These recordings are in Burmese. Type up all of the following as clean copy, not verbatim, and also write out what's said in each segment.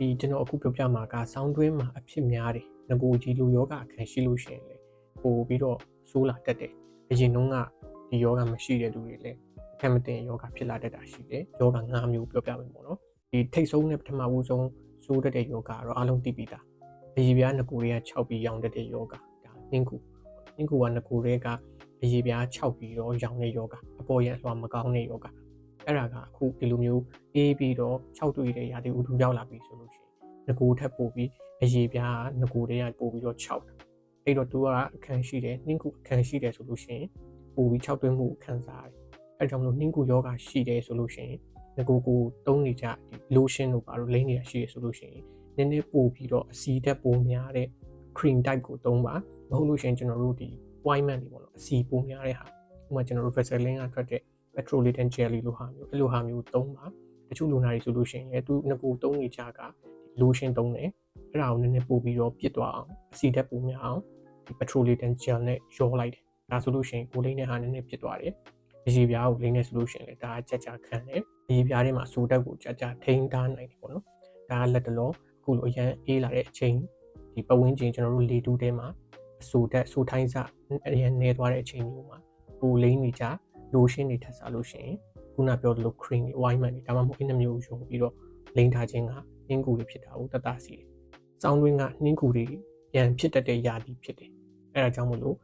ကျွန်တော်အခုပြောပြမှာကဆောင်းတွင်းမှာအဖြစ်များတယ်ငကိုကြီးလိုယောဂအခန်းရှိလို့ရှိရင်လေပို့ပြီးတော့ဆိုးလာတတ်တယ်အရင်တုန်းကဒီယောဂမရှိတဲ့လူတွေလည်းအခက်မတင်ယောဂဖြစ်လာတတ်တာရှိတယ်ယောဂ၅မျိုးပြောပြမယ်ပေါ့နော်ဒီထိတ်ဆုံးနဲ့ပထမဦးဆုံးဆိုးတတ်တဲ့ယောဂကတော့အားလုံးသိပြီးသားအရေပြားငကိုတွေက6ပြီးရောင်တတ်တဲ့ယောဂဒါနှင်းကူကငကိုတွေကအရေပြား6ပြီးတော့ရောင်တဲ့ယောဂအပေါ်ရအလွှာမကောင်းတဲ့ယောဂအဲ့ဒါကအခုဒီလိုမျိုးအေးပြီးတော့6တွေ့တဲ့ရာသီဥတုရောက်လာပြီဆိုလို့ရှိရင်ငကိုထက်ပိုပြီးအရေပြားငကိုတွေကပိုပြီးတော့6တာအဲ့တော့သူကအခန်းရှိတယ်နှင်းကူအခန်းရှိတယ်ဆိုလို့ရှိရင်ပိုပြီး6တွေ့မှုခံစားရတယ်အဲ့ကြောင့်မလို့နှင်းကူယောဂရှိတယ်ဆိုလို့ရှိရင်ငကိုကိုသုံးနေကြဒီ lotion တို့ပါတော့လိမ့်နေတာရှိရဆိုလို့ရှိရင်နည်းနည်းပိုပြီးတော့အစီတက်ပိုများတဲ့ cream type ကိုသုံးပါမဟုတ်လို့ရှိရင်ကျွန်တော်တို့ဒီ ointment တွေပေါ့နော်အစီပိုများတဲ့ဟာဥပမာကျွန်တော်တို့ Vaseline ကထွက်တဲ့ petrolatum jelly လိုဟာမျိုးအဲ့လိုဟာမျိုးသုံးပါတချို့လူနာတွေဆိုလို့ရှိရင်သူငကိုသုံးနေကြက lotion သုံးတယ်အဲ့ဒါကိုနည်းနည်းပိုပြီးတော့ပြစ်သွားအောင်အစီတက်ပိုများအောင်ဒီ petrolatum gel နဲ့ရောလိုက်တယ်ဒါဆိုလို့ရှိရင်ကိုလိမ့်တဲ့ဟာနည်းနည်းပြစ်သွားတယ်အရေပြားကိုလိမ့်နေဆိုလို့ရှိရင်လည်းဒါကကြခန့်တယ်အရေပြားထဲမှာဆိုတက်ကိုကြထိန်းထားနိုင်တယ်ပေါ့နော်ဒါကလက်တလောအခုလိုအရန်အေးလာတဲ့အချိန်ဒီပဝင်းချင်းကျွန်တော်တို့လေတူးထဲမှာဆိုထိုင်းစအရန်နေသွားတဲ့အချိန်မျိုးမှာကိုလိမ့်နေကြ lotion တွေထပ်စားလို့ရှိရင်ခုနပြောသလို cream တွေ ointment တွေဒါမှမဟုတ်အင်းနှမျိုးရောပြီးတော့လိမ့်ထားခြင်းကနှင်းကူတွေဖြစ်တာကိုတတ်တာစီတယ်။စောင်းတွင်းကနှင်းကူတွေပြန်ဖြစ်တတ်တဲ့ຢာတိဖြစ်တယ်။အဲဒါကြောင့်မလို့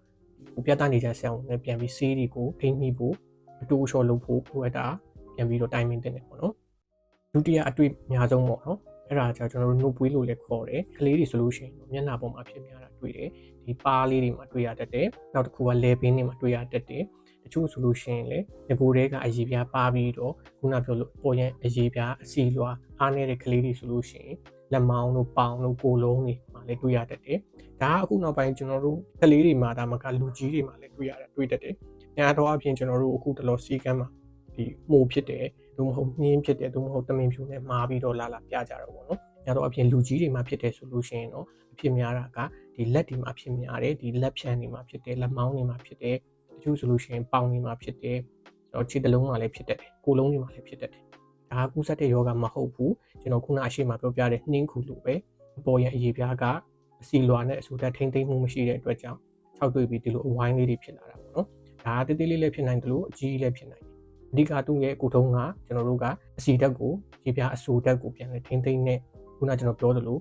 ကိုပြတ်သားနေကြဆရာဝန်နဲ့ပြန်ပြီးဆေးတွေကိုထိမိဖို့အတူအလျှော်လုပ်ဖို့လိုအပ်တာပြန်ပြီးတော့တိုင်ပင်တင်တယ်ပေါ့နော်။ဒုတိယအတွေ့အများဆုံးပေါ့နော်။အဲ့ဒါကြောင့်ကျွန်တော်တို့နှုတ်ပွေးလို့လည်းခေါ်တယ်။ကလေးတွေဆိုလို့ရှိရင်မျက်နှာပေါ်မှာဖြစ်များတာတွေ့တယ်။ဒီပါးလေးတွေမှာတွေ့ရတတ်တယ်။နောက်တစ်ခုကလဲပင်းတွေမှာတွေ့ရတတ်တယ်။တချို့ဆိုလို့ရှိရင်လေငကိုတွေကအရေပြားပါပြီးတော့ခုနပြောလို့ပေါ်ရင်အရေပြားအစီလွှာအားနေတဲ့ကလေးတွေဆိုလို့ရှိရင်လက်မောင်းတို့ပေါင်တို့ကိုယ်လုံးတွေမှာလည်းတွေ့ရတတ်တယ်။ဒါကအခုနောက်ပိုင်းကျွန်တော်တို့ကလေးတွေမှာဒါမှကလူကြီးတွေမှာလည်းတွေ့တတ်တယ်။ညာတော့အပြင်ကျွန်တော်တို့အခုတလောစီကမ်းမှာဒီမှုဖြစ်တယ်သို့မဟုတ်နှင်းဖြစ်တယ်သို့မဟုတ်တမင်ဖြူနဲ့မာပြီးတော့လာပြကြတော့ပေါ့နော်။ညာတော့အပြင်လူကြီးတွေမှာဖြစ်တယ်ဆိုလို့ရှိရင်တော့အဖြစ်များတာကဒီလက်တွေမှာဖြစ်များတယ်ဒီလက်ဖြံတွေမှာဖြစ်တယ်လက်မောင်းတွေမှာဖြစ်တယ်တချို့ဆိုလို့ရှိရင်ပေါင်တွေမှာဖြစ်တယ်ခြေတလုံးမှာလည်းဖြစ်တတ်တယ်ကိုယ်လုံးတွေမှာလည်းဖြစ်တတ်တယ်ဒါကကူးစက်တဲ့ယောဂမဟုတ်ဘူးကျွန်တော်ခုနအရှိမပြောပြတဲ့နှင်းခုလိုပဲအပေါ်ရအရေပြားကအစီလွာနဲ့အဆူတက်ထိမ့်သိမ့်မှုမရှိတဲ့အတွက်ကြောင့်၆တွေ့ပြီးဒီလိုအဝိုင်းလေးတွေဖြစ်လာတာပေါ့နော်ဒါကတေးသေးလေးလည်းဖြစ်နိုင်တယ်လို့အကြီးကြီးလည်းဖြစ်နိုင်တယ်အဓိကသူ့ရဲ့ကိုထုံးကကျွန်တော်တို့ကအစီတက်ကိုရေပြားအဆူတက်ကိုပြန်လဲထိမ့်သိမ့်နဲ့ခုနကျွန်တော်ပြောသလို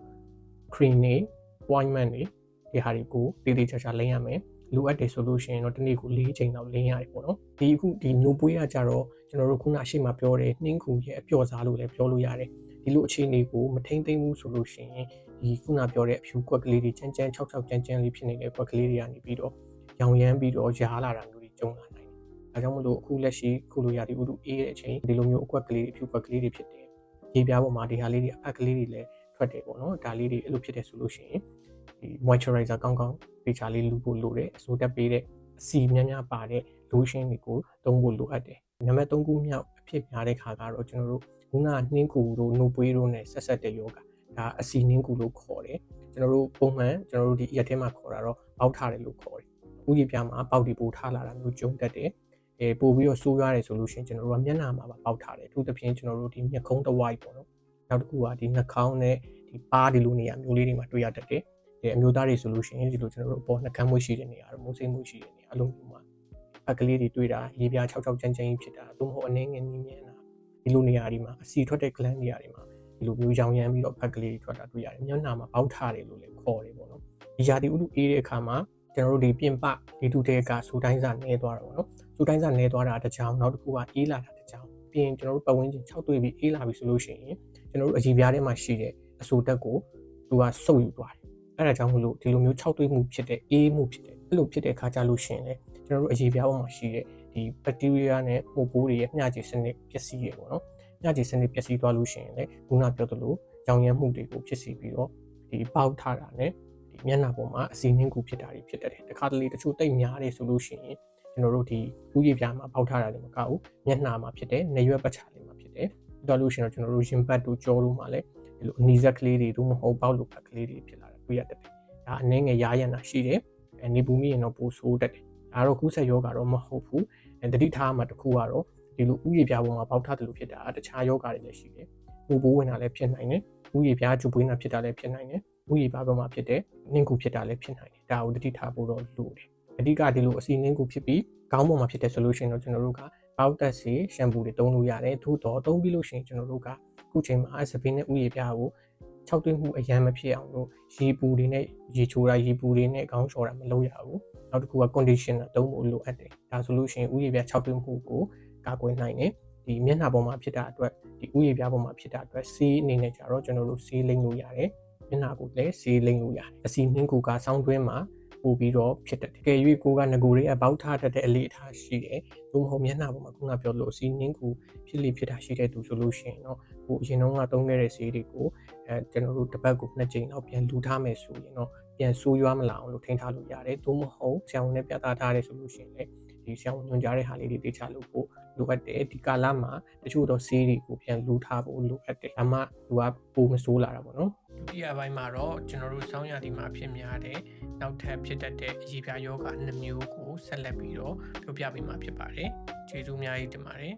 cream တွေ ointment တွေဒီဟာတွေကိုတေးသေးချာချာလိမ့်ရမယ်လိုအပ်တယ်ဆိုလို့ရှိရင်တော့တစ်နေ့ကို4ချိန်လောက်လင်းရတယ်ပေါ့နော်ဒီအခုဒီနှုတ်ပွေးကကြတော့ကျွန်တော်တို့ခုနအရှိမပြောတဲ့နှင်းကူရဲ့အပျော့စားလို့လည်းပြောလို့ရတယ်ဒီလိုအခြေအနေကိုမထိမ့်သိမ့်ဘူးဆိုလို့ရှိရင်ဒီခုနပြောတဲ့အဖြူကွက်ကလေးတွေချမ်းချမ်း6ကြမ်းလေးဖြစ်နေတဲ့ကွက်ကလေးတွေကနေပြီးတော့ရောင်ရမ်းပြီးတော့ရားလာတာမျိုးတွေကြုံလာနိုင်တယ်ဒါကြောင့်မလို့အခုလက်ရှိခုလိုရာသီဥတုအေးတဲ့အချိန်ဒီလိုမျိုးအကွက်ကလေးတွေအဖြူကွက်ကလေးတွေဖြစ်တယ်ရေပြားပေါ်မှာဒီဟာလေးတွေအဖက်ကလေးတွေလည်းထွက်တယ်ပေါ့နော်ဒါလေးတွေအဲ့လိုဖြစ်တယ်ဆိုလို့ရှိရင်ဒီ moisturizer ကောင်းပေချာလေးလူဖို့လိုတယ်အစိုးတက်ပေးတဲ့အစီများပါတဲ့ lotion တွေကိုသုံးဖို့လိုအပ်တယ်နံပါတ်3ခုမြောက်အဖြစ်များတဲ့ခါကတော့ကျွန်တော်တို့ခုနနှင်းကူတို့နှုတ်ပွေးတို့နဲ့ဆက်တဲ့ယောဂဒါအစီနှင်းကူလို့ခေါ်တယ်ကျွန်တော်တို့ပုံမှန်ကျွန်တော်တို့ဒီရက်ထဲမှာခေါ်တာတော့ပေါက်ထားတယ်လို့ခေါ်တယ်ဥယျာဉ်ပြားမှာပေါက်တီပိုထားလာတာမျိုးကြုံတတ်တယ်ပို့ပြီးတော့ဆိုးရတယ်ဆိုလို့ရှိရင်ကျွန်တော်တို့ကမျက်နှာမှာပေါက်ထားတယ်အထူးသဖြင့်ကျွန်တော်တို့ဒီမျက်ခုံးတစ်ဝိုက်ပေါ့နော်နောက်တစ်ခုကဒီနှာခေါင်းနဲ့ဒီပါးဒီလိုနေရာမျိုးလေးတွေမှာတွေ့ရတတ်တယ်အမျိုးသားတွေဆိုလို့ရှိရင်ဒီလိုကျွန်တော်တို့အပေါ်နှကမ်းမွေးရှိတဲ့နေရာတို့မုံစိမ့်မွေးရှိတဲ့နေရာအလုံးမျိုးမှာအကလေးတွေတွေ့တာရေပြား6ကြမ်းဖြစ်တာသို့မဟုတ်အနေငယ်နီးမြန်းတာဒီလိုနေရာတွေမှာအစီထွက်တဲ့ gland နေရာတွေမှာဒီလိုမျိုးရောင်ရမ်းပြီးတော့ဖက်ကလေးတွေထွက်တာတွေ့ရတယ်မျက်နှာမှာပေါက်ထားတယ်လို့လည်းခေါ်တယ်ပေါ့နော်ဒီရာသီဥတုအေးတဲ့အခါမှာကျွန်တော်တို့ဒီပြင်ပဒီတူတဲကစူတိုင်းစာနေသွားတာပေါ့နော်စူတိုင်းစာနေသွားတာတစ်ချောင်းနောက်တစ်ခုကအေးလာတာတစ်ချောင်းပြီးရင်ကျွန်တော်တို့ပတ်ဝန်းကျင်6တွေ့ပြီးအေးလာပြီဆိုလို့ရှိရင်ကျွန်တော်တို့အကြီးပြားထဲမှာရှိတဲ့အဆူတက်ကိုသူကစုပ်ယူသွားတယ်အဲ့ဒါကြောင့်မလို့ဒီလိုမျိုး6တွေ့မှုဖြစ်တဲ့အေးမှုဖြစ်တဲ့အဲ့လိုဖြစ်တဲ့အခါကြလို့ရှိရင်လေကျွန်တော်တို့အရေပြားပေါ်မှာရှိတဲ့ဒီဘက်တီးရီးယားနဲ့ပိုပိုးတွေရဲ့မျှခြေစနစ်ပျက်စီးရပေါ့နော်မျှခြေစနစ်ပျက်စီးသွားလို့ရှိရင်လေခုနပြောသလိုရောင်ရမ်းမှုတွေကိုဖြစ်စီပြီးတော့ဒီပေါက်ထားတာနဲ့ဒီမျက်နှာပေါ်မှာအစီနှင်းကူဖြစ်တာတွေဖြစ်တတ်တယ်တခါတလေတချို့တိတ်များတယ်ဆိုလို့ရှိရင်ကျွန်တော်တို့ဒီဥယျာဉ်ပြားမှာပေါက်ထားတာလည်းမကဘူးမျက်နှာမှာဖြစ်တယ်နေရွက်ပတ်ချာလေးမှာဖြစ်တယ်ပြီးတော့လို့ရှိရင်တော့ကျွန်တော်တို့ရင်ပတ်တို့ကြောတို့မှာလည်းဒီလိုအနီးစပ်ကလေးတွေတို့မဟုတ်ပေါက်လို့ကလေးတွေဖြစ်လာတာတွေ့ရတတ်တယ်ဒါအနေငယ်ရားရံတာရှိတယ်နေပူမိရင်တော့ပိုဆိုးတတ်တယ်ဒါတော့ကူးဆက်ယောဂါတော့မဟုတ်ဘူးတတိထားမှာတစ်ခုကတော့ဒီလိုဥယျာဉ်ပြားပေါ်မှာပေါက်ထားတယ်လို့ဖြစ်တာတခြားယောဂါတွေလည်းရှိတယ် ပူပိုးဝင်တာလည်းဖြစ်နိုင်တယ်ဥယျာဉ်ပြားကျူပွေးနာဖြစ်တာလည်းဖြစ်နိုင်တယ်ဥယျာဉ်ပြားပေါ်မှာဖြစ်တဲ့နှင်းကူဖြစ်တာလည်းဖြစ်နိုင်တယ်ဒါကိုတတိထားဖို့တော့လိုတယ်အဓိကဒီလိုအစီနှင်းကူဖြစ်ပြီးခေါင်းပေါ်မှာဖြစ်တဲ့ဆိုလို့ရှိရင်တော့ကျွန်တော်တို့ကပေါက်သက်စီရှမ်ပူတွေသုံးလို့ရတယ်သို့တော့သုံးပြီးလို့ရှိရင်ကျွန်တော်တို့ကအခုချိန်မှာစပင်းနဲ့ဥယျာဉ်ပြားကို6သွင်းမှုအရန်မဖြစ်အောင်လို့ရေပူတွေနဲ့ရေချိုးတာရေပူတွေနဲ့ခေါင်းလျှော်တာမလုပ်ရဘူးနောက်တစ်ခုက conditioner သုံးဖို့လိုအပ်တယ်ဒါဆိုလို့ရှိရင်ဥယျာဉ်ပြား6သွင်းမှုကိုကာကွယ်နိုင်တယ်ဒီမျက်နှာပေါ်မှာဖြစ်တာအတွက်ဒီဥယျာဉ်ပြားပေါ်မှာဖြစ်တာအတွက်ဆေးအနေနဲ့ကြတော့ကျွန်တော်တို့ဆေးလိမ့်လို့ရတယ်မျက်နှာကိုလည်းဆေးလိမ့်လို့ရတယ်အစီနှင်းကူကစောင်းတွင်းမှာပို့ပြီးတော့ဖြစ်တယ်တကယ်၍ကိုကငကိုလေးအပေါက်ထားတတ်တဲ့အလေးအထားရှိတယ်သို့မဟုတ်မျက်နှာပေါ်မှာခုနပြောလို့အစီနှင်းကူဖြစ်လေဖြစ်တာရှိတဲ့သူဆိုလို့ရှိရင်တော့ဟိုအရင်တုန်းကသုံးခဲ့တဲ့ဆေးတွေကိုကျွန်တော်တို့တစ်ပတ်ကို2ကြိမ်တော့ပြန်လူထားမယ်ဆိုရင်တော့ပြန်ဆိုးရွားမလာအောင်လို့ထိန်းထားလို့ရတယ်သို့မဟုတ်ဆရာဝန်နဲ့ပြသထားတယ်ဆိုလို့ရှိရင်လည်းဒီဆရာဝန်ညွှန်ကြားတဲ့ဟာလေးတွေသိချလို့ပို့လိုအပ်တယ်ဒီကာလမှာတချို့တော့ဆေးတွေကိုပြန်လူထားဖို့လိုအပ်တယ်ဒါမှသူကပိုမဆိုးလာတာပေါ့နော်ဒုတိယပိုင်းမှာတော့ကျွန်တော်တို့ဆောင်းရာသီမှာဖြစ်များတဲ့နောက်ထပ်ဖြစ်တတ်တဲ့အရေပြားယောဂ2မျိုးကိုဆက်လက်ပြီးတော့ပြောပြပေးမှာဖြစ်ပါတယ်ကျေးဇူးအများကြီးတင်ပါတယ်